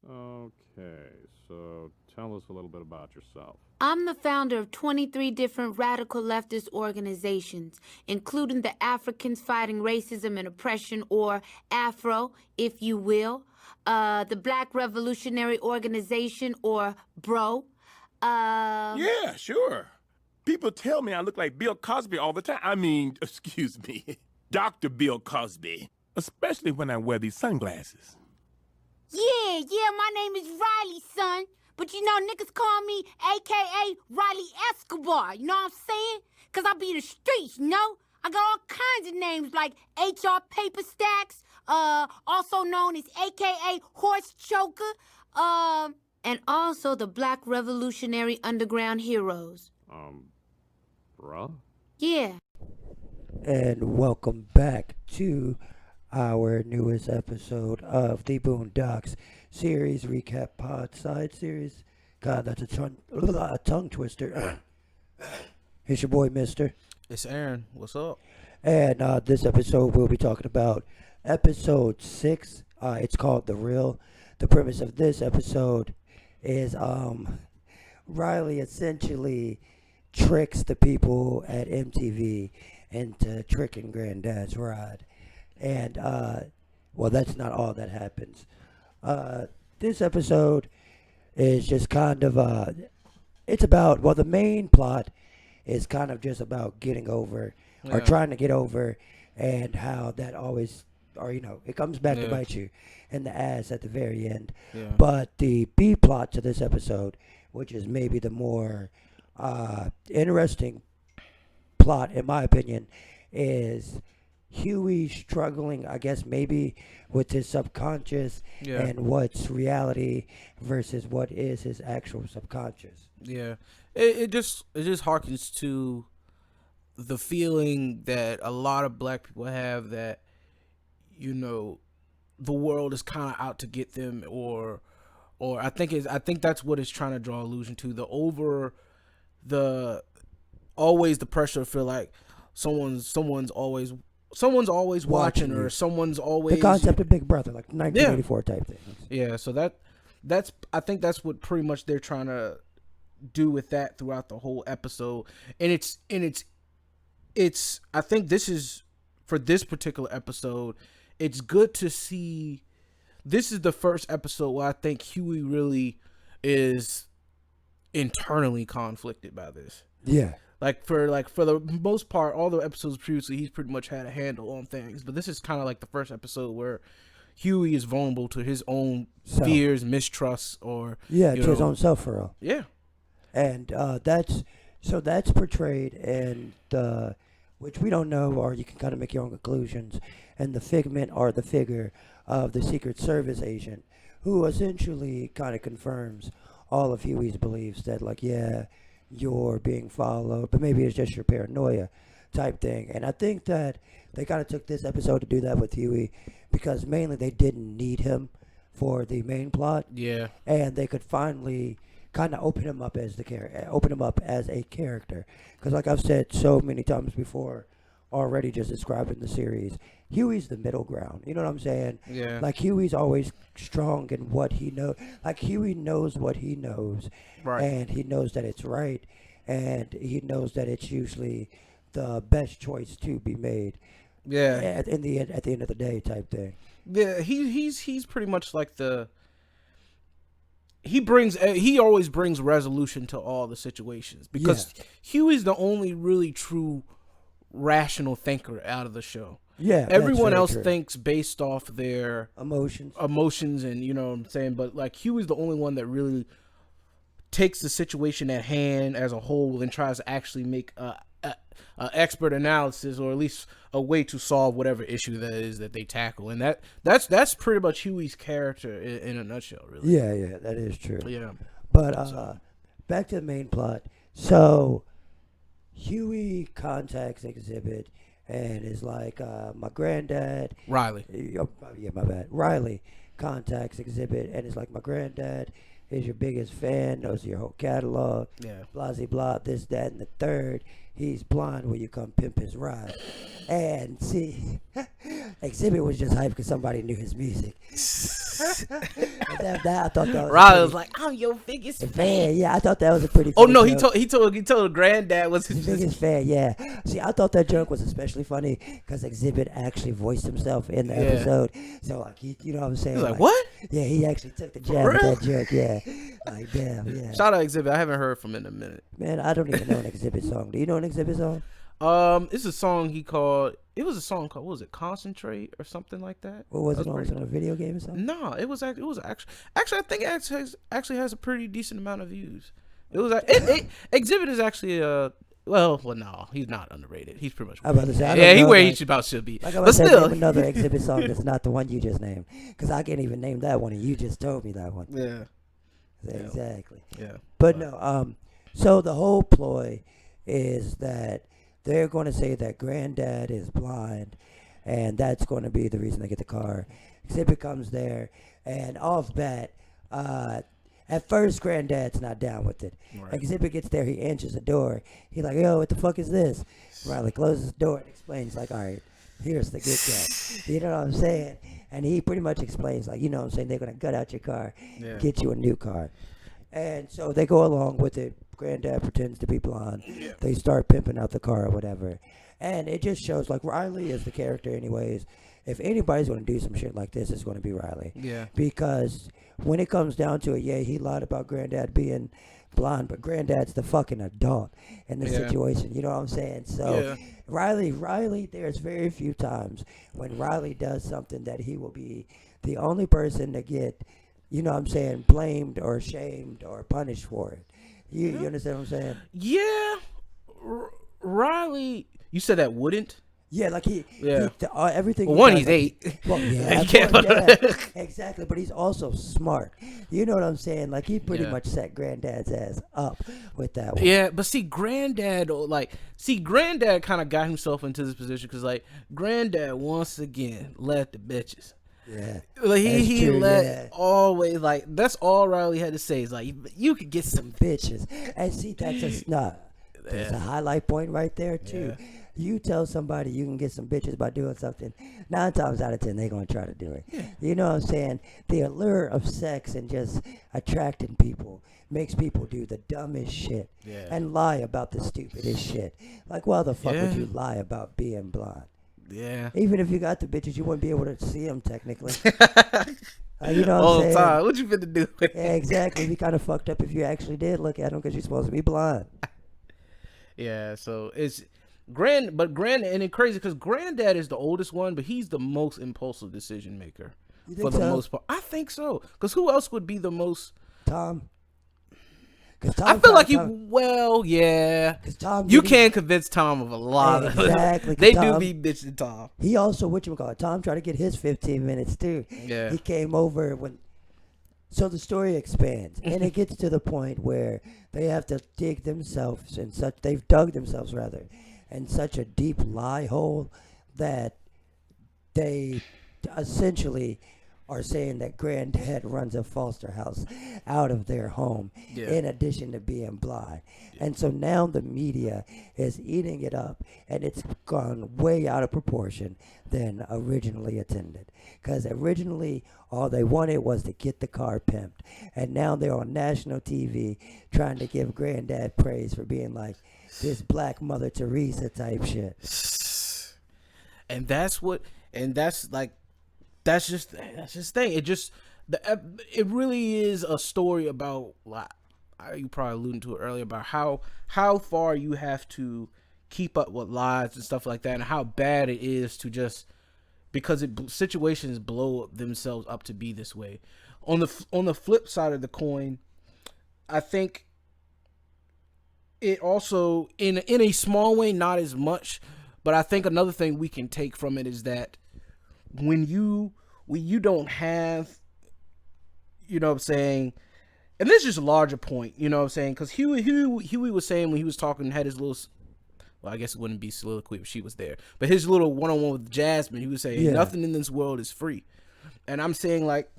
Okay, so tell us a little bit about yourself. I'm the founder of 23 different radical leftist organizations, including the Africans Fighting Racism and Oppression, or AFRO, if you will, the Black Revolutionary Organization, or BRO. Yeah, sure. People tell me I look like Bill Cosby all the time. I mean, excuse me, Dr. Bill Cosby. Especially when I wear these sunglasses. Yeah, my name is Riley, son. But you know, niggas call me AKA Riley Escobar, you know what I'm saying? Cause I be in the streets, you know? I got all kinds of names like HR Paper Stacks, also known as AKA Horse Choker, and also the Black Revolutionary Underground Heroes. Bruh? Yeah. And welcome back to our newest episode of the Boondocks series recap pod side series. God, that's a tongue twister. It's your boy, Mister. It's Aaron. What's up? And this episode, we'll be talking about episode 6. It's called The Real. The premise of this episode is Riley essentially tricks the people at MTV into tricking Granddad's ride. And, well, that's not all that happens. This episode is just kind of, it's about, well, the main plot is kind of just about getting over, or trying to get over, and how that always, or, you know, it comes back to bite you in the ass at the very end. Yeah. But the B plot to this episode, which is maybe the more interesting plot, in my opinion, is Huey struggling, I guess, maybe with his subconscious and what's reality versus what is his actual subconscious. Yeah, it just harkens to the feeling that a lot of black people have that, you know, the world is kind of out to get them, or I think that's what it's trying to draw allusion to. Always the pressure to feel like someone's always watching, or someone's always the concept of Big Brother, like 1984 type thing. Yeah, so that's I think that's what pretty much they're trying to do with that throughout the whole episode. And it's I think this is, for this particular episode, it's good to see. This is the first episode where I think Huey really is internally conflicted by this. Yeah. Like for the most part, all the episodes previously, he's pretty much had a handle on things. But this is kind of like the first episode where Huey is vulnerable to his own fears, mistrusts, or to his own self, for real. Yeah, and that's portrayed in the, which we don't know, or you can kind of make your own conclusions, and the figment or the figure of the Secret Service agent, who essentially kind of confirms all of Huey's beliefs that, like, yeah, you're being followed, but maybe it's just your paranoia type thing. And I think that they kind of took this episode to do that with Huey, because mainly they didn't need him for the main plot. Yeah. And they could finally kind of open him up as a character. Because like I've said so many times before, already just describing the series, Huey's the middle ground. You know what I'm saying? Yeah. Like, Huey's always strong in what he knows. Like, Huey knows what he knows. Right. And he knows that it's right. And he knows that it's usually the best choice to be made. Yeah. At the end of the day type thing. Yeah, he's pretty much like he always brings resolution to all the situations, because Huey's the only really true rational thinker out of the show. Yeah, everyone else thinks based off their emotions, and you know what I'm saying. But like, Huey's the only one that really takes the situation at hand as a whole and tries to actually make a expert analysis, or at least a way to solve whatever issue that is that they tackle. And that's pretty much Huey's character in a nutshell, really. Yeah, that is true. Yeah, but back to the main plot. So Huey contacts Exhibit and is like, my granddad, Riley. Yeah, my bad. Riley contacts Exhibit and is like, my granddad is your biggest fan, knows your whole catalog, Yeah. blah, blah, blah, this, that, and the third. he's blind, will you come pimp his ride? And see, Exhibit was just hyped because somebody knew his music. And that, I thought that was Riley was like, I'm your biggest fan. fan. Yeah, I thought that was a pretty. Oh funny no, joke. he told Granddad was his Biggest fan, yeah. See, I thought that joke was especially funny because Exhibit actually voiced himself in the Yeah. episode. So, like, you know what I'm saying? He's like, what? Yeah, he actually took the jab at that joke, yeah. Like, damn, yeah. Shout out Exhibit. I haven't heard from him in a minute. Man, I don't even know an Exhibit song. Do you know an Exhibit song? It's a song he called. It was a song called, what was it, Concentrate or something like that? What was it That on? Was it on a video game or something? No, it was actually I think it actually has a pretty decent amount of views. It was Exhibit is actually well, no, he's not underrated. He's pretty much. I'm about to say, I don't Yeah, he know, where like- he about should be. Like I But was saying, still, name another Exhibit song that's not the one you just named. Because I can't even name that one, and you just told me that one. yeah, Exactly. yeah. But no, so the whole ploy is that they're going to say that Granddad is blind, and that's going to be the reason they get the car. Exhibit comes there, and off bat, at first Granddad's not down with it. Right. Exhibit gets there, he answers the door. He's like, yo, what the fuck is this? Riley closes the door and explains, like, all right, here's the good guy. You know what I'm saying? And he pretty much explains, like, you know what I'm saying, they're going to gut out your car, Yeah. get you a new car. And so they go along with it. Granddad pretends to be blonde. Yeah. They start pimping out the car or whatever. And it just shows, like, Riley is the character anyways. If anybody's going to do some shit like this, it's going to be Riley. Yeah. Because when it comes down to it, yeah, he lied about Granddad being blonde, but Granddad's the fucking adult in the Yeah. situation. You know what I'm saying? So Yeah. Riley, there's very few times when Riley does something that he will be the only person to get, you know what I'm saying, blamed or shamed or punished for it. You understand what I'm saying? Yeah, Riley. You said that wouldn't. Yeah, like Yeah. everything. Well, he one, does, he's like, 8. Well, yeah, You can't- yeah, exactly. But he's also smart. You know what I'm saying? Like he pretty Yeah. much set Granddad's ass up with that one. Yeah, but see, Granddad kind of got himself into this position because, like, Granddad once again let the bitches. Yeah. Like That's he true, let yeah. always, like, that's all Riley had to say is like, you could get some. Bitches. And see, that's just not. There's a highlight point right there too. Yeah. You tell somebody you can get some bitches by doing something, 9 times out of 10 they're gonna try to do it. You know what I'm saying? The allure of sex and just attracting people makes people do the dumbest shit Yeah. and lie about the stupidest shit. Like, why the fuck would Yeah. you lie about being blind? Yeah. Even if you got the bitches, you wouldn't be able to see them technically. You know what All I'm the saying? time. What you finna do? Yeah, exactly. It'd be kind of fucked up if you actually did look at them because you're supposed to be blind. Yeah, so it's and it's crazy because Granddad is the oldest one, but he's the most impulsive decision maker You for think the so? most part. I think so, because who else would be the most? Tom. Cause I feel like Tom, yeah. Cause Tom, You did- can't convince Tom of a lot of Exactly, 'cause They do Tom- be bitching Tom. He also, whatchamacallit, Tom tried to get his 15 minutes too. Yeah. He came over when. So the story expands, and it gets to the point where they have to dig themselves in such. They've dug themselves rather, in such a deep lie hole that they essentially are saying that Granddad runs a foster house out of their home, Yeah. in addition to being blind. And so now the media is eating it up, and it's gone way out of proportion than originally intended. Because originally, all they wanted was to get the car pimped. And now they're on national TV trying to give Granddad praise for being like this Black Mother Teresa type shit. And that's just thing. It really is a story about, like, you probably alluded to it earlier, about how far you have to keep up with lies and stuff like that, and how bad it is to just because situations blow themselves up to be this way. On the flip side of the coin, I think it also, in a small way, not as much, but I think another thing we can take from it is that when you don't have, you know what I'm saying, and this is just a larger point, you know what I'm saying, because Huey was saying when he was talking, had his little, well, I guess it wouldn't be soliloquy if she was there, but his little one-on-one with Jasmine, he was saying, Yeah. Nothing in this world is free. And I'm saying, like,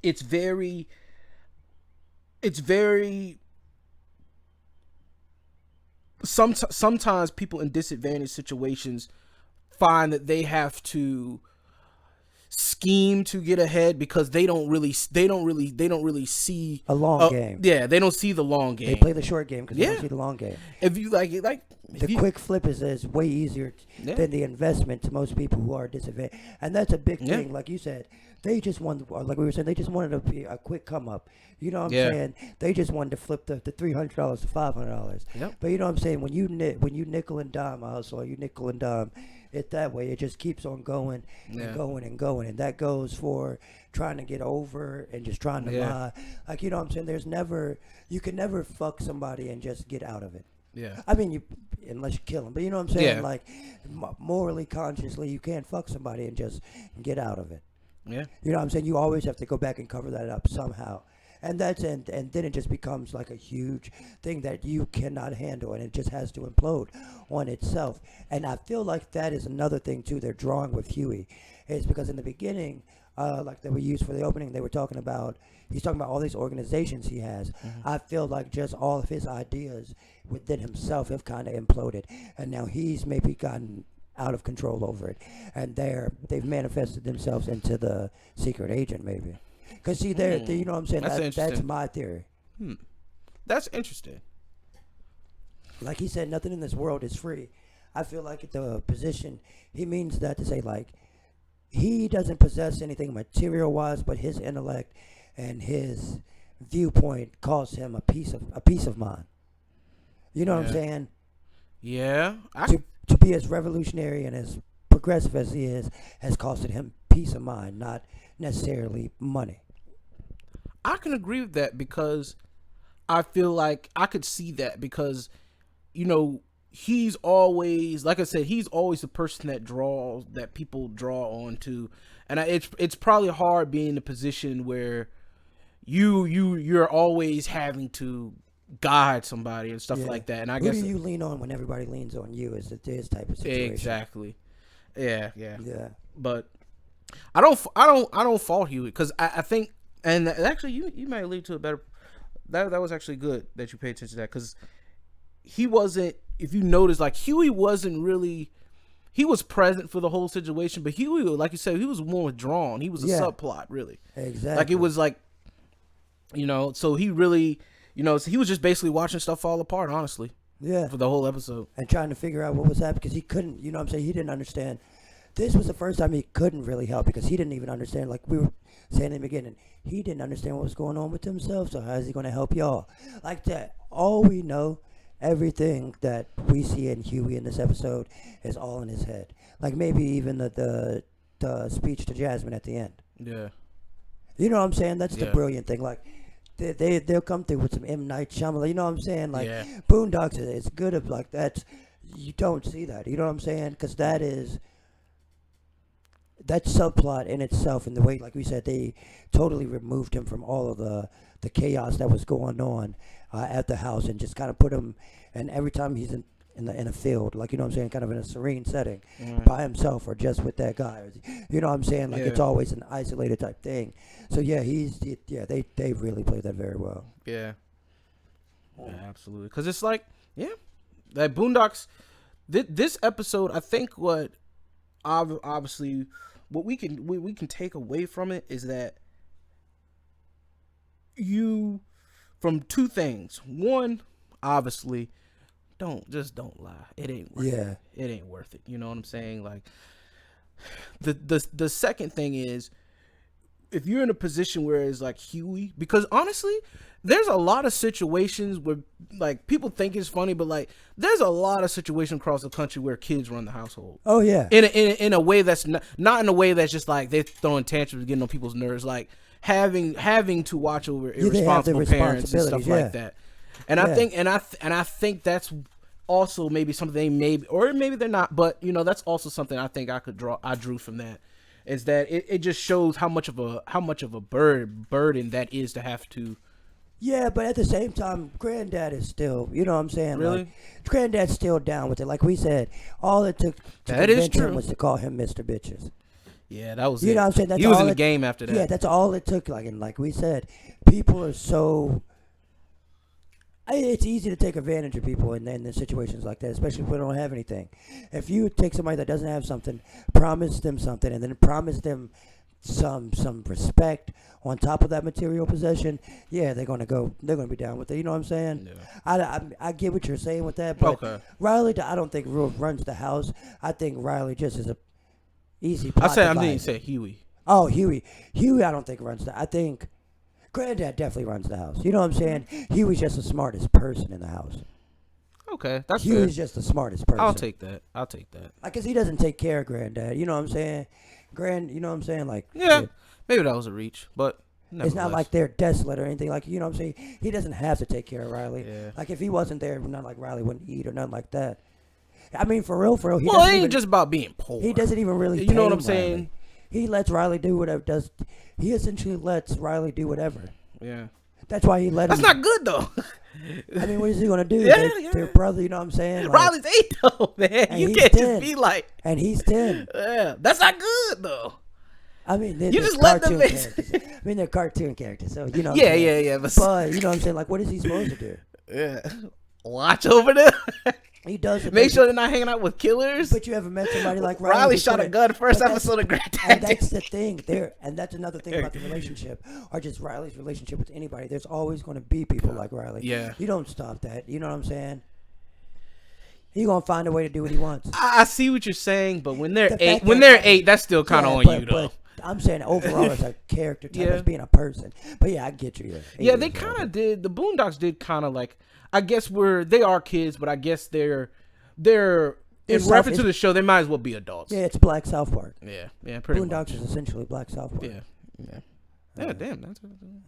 it's very sometimes people in disadvantaged situations find that they have to scheme to get ahead because they don't really see A long game. Yeah, they don't see the long game. They play the short game because they Yeah. don't see the long game. If you like The quick flip is way easier than the investment to most people who are disadvantaged. And that's a big thing. Like you said, they just wanted, like we were saying, they just wanted to be a quick come up. You know what I'm saying? They just wanted to flip the $300 to $500. Yep. But you know what I'm saying? When you nickel and dime a hustle, or you nickel and dime it that way, it just keeps on going and going and going. And that goes for trying to get over and just trying to lie. Like, you know what I'm saying? You can never fuck somebody and just get out of it. Yeah. I mean, unless you kill them. But you know what I'm saying? Yeah. Like, morally, consciously, you can't fuck somebody and just get out of it. Yeah. You know what I'm saying? You always have to go back and cover that up somehow. And and then it just becomes like a huge thing that you cannot handle, and it just has to implode on itself. And I feel like that is another thing, too, they're drawing with Huey, is because in the beginning, like that we used for the opening, he's talking about all these organizations he has. Mm-hmm. I feel like just all of his ideas within himself have kind of imploded, and now he's maybe gotten out of control over it, and they've manifested themselves into the secret agent, maybe. Because see, you know what I'm saying? That's my theory. That's interesting. Like he said, nothing in this world is free. I feel like the position, he means that to say, like, he doesn't possess anything material-wise, but his intellect and his viewpoint costs him a peace of mind. You know what I'm saying? Yeah. To be as revolutionary and as progressive as he is has costed him peace of mind, not necessarily money. I can agree with that because I feel like I could see that because, you know, he's always, like I said, he's always the person that people draw on to. And it's probably hard being in a position where you're always having to guide somebody and stuff like that. And I guess who do you lean on when everybody leans on you is this type of situation. Exactly. Yeah. But I don't fault Huey because I think, and actually you might lead to a better. That was actually good that you paid attention to that because he wasn't. If you notice, like Huey wasn't really. He was present for the whole situation, but Huey, like you said, he was more withdrawn. He was a subplot, really. Exactly. Like it was like, you know, so he really, you know, so he was just basically watching stuff fall apart, honestly. Yeah. For the whole episode. And trying to figure out what was happening because he couldn't, you know what I'm saying? He didn't understand. This was the first time he couldn't really help because he didn't even understand, like we were saying in the beginning, he didn't understand what was going on with himself, so how is he going to help y'all? Like that, all we know, everything that we see in Huey in this episode is all in his head. Like maybe even the speech to Jasmine at the end. Yeah. You know what I'm saying? That's the brilliant thing. Like, they'll come through with some M. Night Shyamalan. You know what I'm saying? Like, Boondocks is good of, like, that's, you don't see that. You know what I'm saying? Because that subplot in itself, and the way, like we said, they totally removed him from all of the chaos that was going on at the house and just kind of put him, and every time he's in a field, like, you know what I'm saying, kind of in a serene setting by himself or just with that guy. You know what I'm saying? Like, it's always an isolated type thing. So, they really played that very well. Yeah, absolutely. Because it's like, that Boondocks, this episode, I think what obviously what we can take away from it is that from two things. One, obviously, don't lie. It ain't worth it. It ain't worth it. You know what I'm saying? Like the second thing is, if you're in a position where it's like Huey, because honestly, there's a lot of situations where like people think it's funny, but like there's a lot of situations across the country where kids run the household. Oh yeah. In a way that's not in a way that's just like they're throwing tantrums, getting on people's nerves, like having to watch over irresponsible parents and stuff like that. And I think that's also maybe something maybe they're not, but you know, that's also something I think I drew from that. Is that it just shows how much of a burden that is to have to. Yeah, but at the same time, Granddad is still, you know what I'm saying? Really? Like, Granddad's still down with it. Like we said, all it took to convince him was to call him Mr. Bitches. Yeah, that was you it. know what I'm saying? That's he was in the game after that. Yeah, that's all it took. Like, and like we said, people are so It's easy to take advantage of people in situations like that, especially if we don't have anything. If you take somebody that doesn't have something, promise them something, and then promise them some respect on top of that material possession, yeah, they're gonna be down with it. You know what I'm saying? Yeah. I get what you're saying with that, but Okay. Riley, I don't think runs the house. I think Riley just is a easy. I Plot didn't device. say Huey. Oh, Huey, I don't think runs the. I think Granddad definitely runs the house. You know what I'm saying? Huey's just the smartest person in the house. Okay, that's Huey's fair. just the smartest person. I'll take that. Like, 'cause he doesn't take care of Granddad. You know what I'm saying? You know what I'm saying? Like, Yeah, shit. maybe that was a reach, but It's not like they're desolate or anything. Like, you know what I'm saying? He doesn't have to take care of Riley. Yeah. Like, if he wasn't there, not like Riley wouldn't eat or nothing like that. I mean, for real, Well, it doesn't ain't even, just about being poor. he doesn't even really. You know what tame I'm saying? Riley. He lets Riley do whatever. He essentially lets Riley do whatever. Yeah. That's why he let That's him. not good though. I mean, what is he gonna do? Yeah, Their brother, you know what I'm saying? Like, Riley's 8 though, man. And You he's can't 10. just be like, and he's 10. yeah, that's not good though. I mean, they're You just let them cartoon be- characters. I mean, they're cartoon characters, so you know. what Yeah, I'm saying? yeah. But you know what I'm saying? Like, what is he supposed to do? Yeah. Watch over them. He does. Make sure they're not hanging out with killers. But you ever met somebody like Riley? Riley shot a before? gun first But that's- episode of Grand And that's Tactics. the thing there, and that's another thing about the relationship, or just Riley's relationship with anybody. There's always going to be people like Riley. Yeah. You don't stop that. You know what I'm saying? He gonna find a way to do what he wants. I see what you're saying, but when they're The eight, fact when that- they're 8, that's still kind of Yeah, on but- you though. but I'm saying overall as a character type, Yeah. as being a person. But yeah, I get you. Yeah, they kind of did. The Boondocks did kind of like. I guess they are kids, but I guess they're in It's reference South- to the show. They might as well be adults. Yeah, it's Black South Park. Yeah, pretty much. Boondocks is essentially Black South Park. Yeah. Damn. That's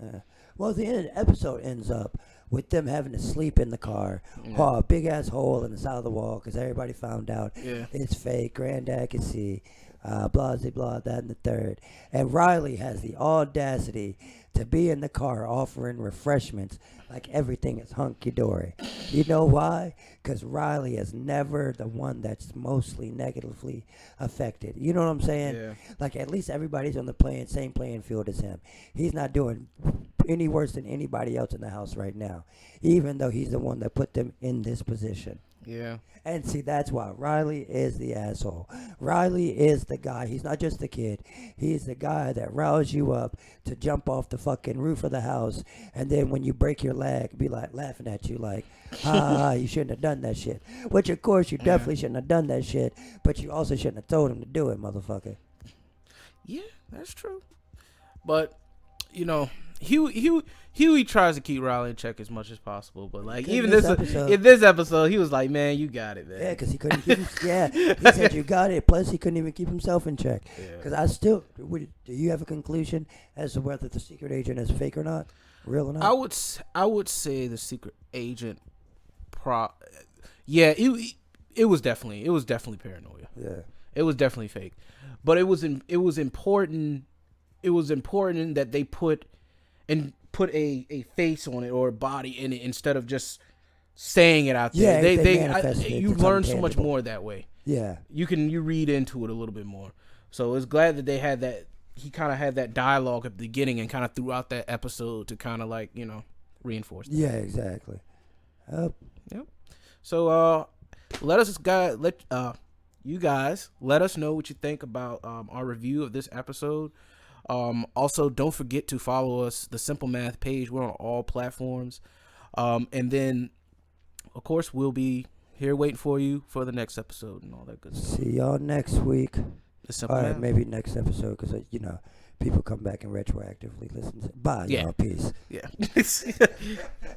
Yeah. Well, the end of the episode ends up with them having to sleep in the car. Oh, a big ass hole in the side of the wall because everybody found out it's fake. Granddad can see. Blah, blah, blah, that and the third. And Riley has the audacity to be in the car offering refreshments like everything is hunky-dory. You know why? Because Riley is never the one that's mostly negatively affected. You know what I'm saying? Yeah. Like, at least everybody's on the same playing field as him. He's not doing any worse than anybody else in the house right now, even though he's the one that put them in this position. Yeah. And see, that's why Riley is the asshole. Riley is the guy. He's not just the kid. He's the guy that riles you up to jump off the fucking roof of the house. And then when you break your leg, be like laughing at you like, you shouldn't have done that shit. Which, of course, you definitely shouldn't have done that shit. But you also shouldn't have told him to do it, motherfucker. Yeah, that's true. But, you know, Huey tries to keep Riley in check as much as possible, but like even in this episode, he was like, "Man, you got it, man." Yeah, because he couldn't keep he said you got it. Plus, he couldn't even keep himself in check. Because do you have a conclusion as to whether the secret agent is fake or not, real or not? I would say the secret agent, it was definitely paranoia. Yeah, it was definitely fake, but it was important. It was important that they put a face on it or a body in it instead of just saying it out there. Yeah, they manifested it you to learn something so much tangible. more that way. Yeah. You read into it a little bit more. So it's glad that they had that. He kind of had that dialogue at the beginning and kind of throughout that episode to kind of like, you know, reinforce that. Yeah, exactly. Yep. So you guys let us know what you think about our review of this episode. Also, don't forget to follow us, the Simple Math page. We're on all platforms. And then, of course, we'll be here waiting for you for the next episode and all that good stuff. See y'all next week. The Simple All right, Math. maybe next episode because, people come back and retroactively listen to. Bye, Yeah. y'all. Peace. Yeah.